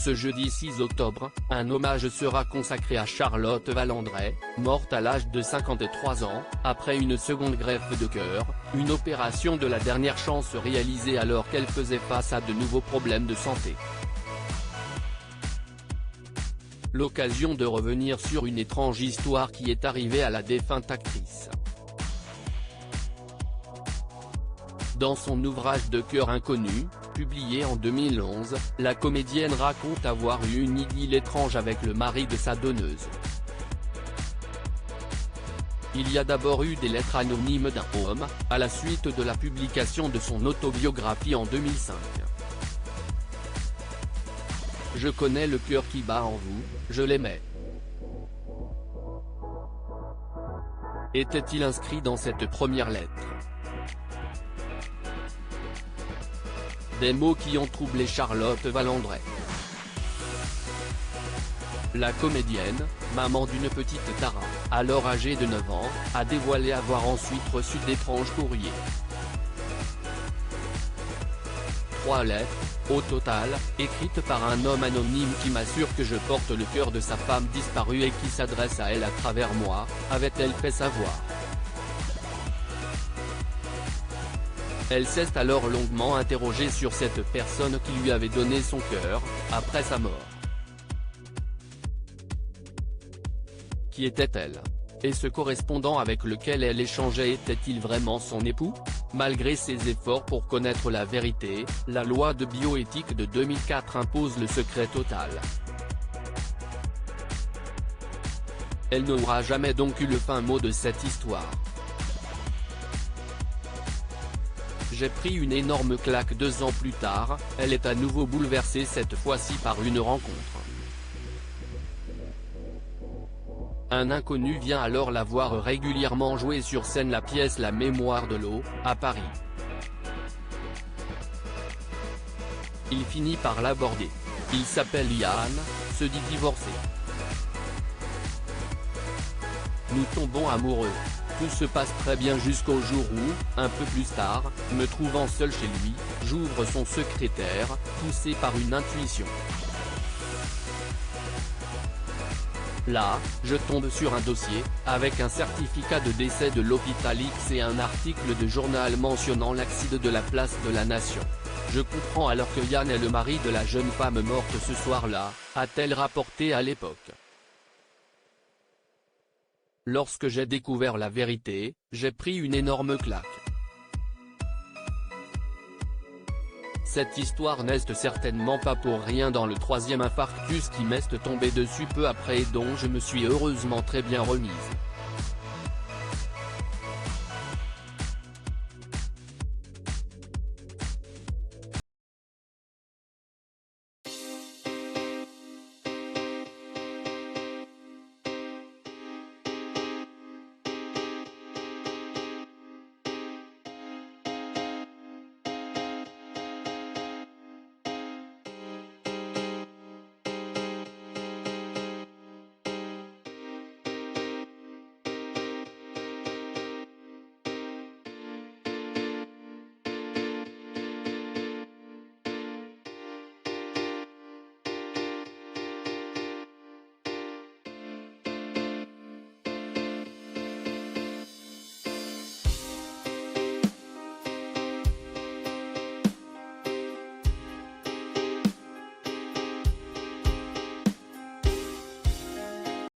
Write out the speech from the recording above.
Ce jeudi 6 octobre, un hommage sera consacré à Charlotte Valandrey, morte à l'âge de 53 ans, après une seconde greffe de cœur, une opération de la dernière chance réalisée alors qu'elle faisait face à de nouveaux problèmes de santé. L'occasion de revenir sur une étrange histoire qui est arrivée à la défunte actrice. Dans son ouvrage De cœur inconnu, publié en 2011, la comédienne raconte avoir eu une idylle étrange avec le mari de sa donneuse. Il y a d'abord eu des lettres anonymes d'un homme, à la suite de la publication de son autobiographie en 2005. Je connais le cœur qui bat en vous, je l'aimais. Était-il inscrit dans cette première lettre? Des mots qui ont troublé Charlotte Valandrey. La comédienne, maman d'une petite Tara, alors âgée de 9 ans, a dévoilé avoir ensuite reçu d'étranges courriers. 3 lettres, au total, écrites par un homme anonyme qui m'assure que je porte le cœur de sa femme disparue et qui s'adresse à elle à travers moi, avait-elle fait savoir. Elle s'est alors longuement interrogée sur cette personne qui lui avait donné son cœur, après sa mort. Qui était-elle? Et ce correspondant avec lequel elle échangeait était-il vraiment son époux? Malgré ses efforts pour connaître la vérité, la loi de bioéthique de 2004 impose le secret total. Elle n'aura jamais donc eu le fin mot de cette histoire. J'ai pris une énorme claque 2 ans plus tard, elle est à nouveau bouleversée cette fois-ci par une rencontre. Un inconnu vient alors la voir régulièrement jouer sur scène la pièce La Mémoire de l'eau, à Paris. Il finit par l'aborder. Il s'appelle Yann, se dit divorcé. Nous tombons amoureux. Tout se passe très bien jusqu'au jour où, un peu plus tard, me trouvant seul chez lui, j'ouvre son secrétaire, poussé par une intuition. Là, je tombe sur un dossier, avec un certificat de décès de l'hôpital X et un article de journal mentionnant l'accident de la place de la Nation. Je comprends alors que Yann est le mari de la jeune femme morte ce soir-là, a-t-elle rapporté à l'époque. Lorsque j'ai découvert la vérité, j'ai pris une énorme claque. Cette histoire n'est certainement pas pour rien dans le 3e infarctus qui m'est tombé dessus peu après et dont je me suis heureusement très bien remise.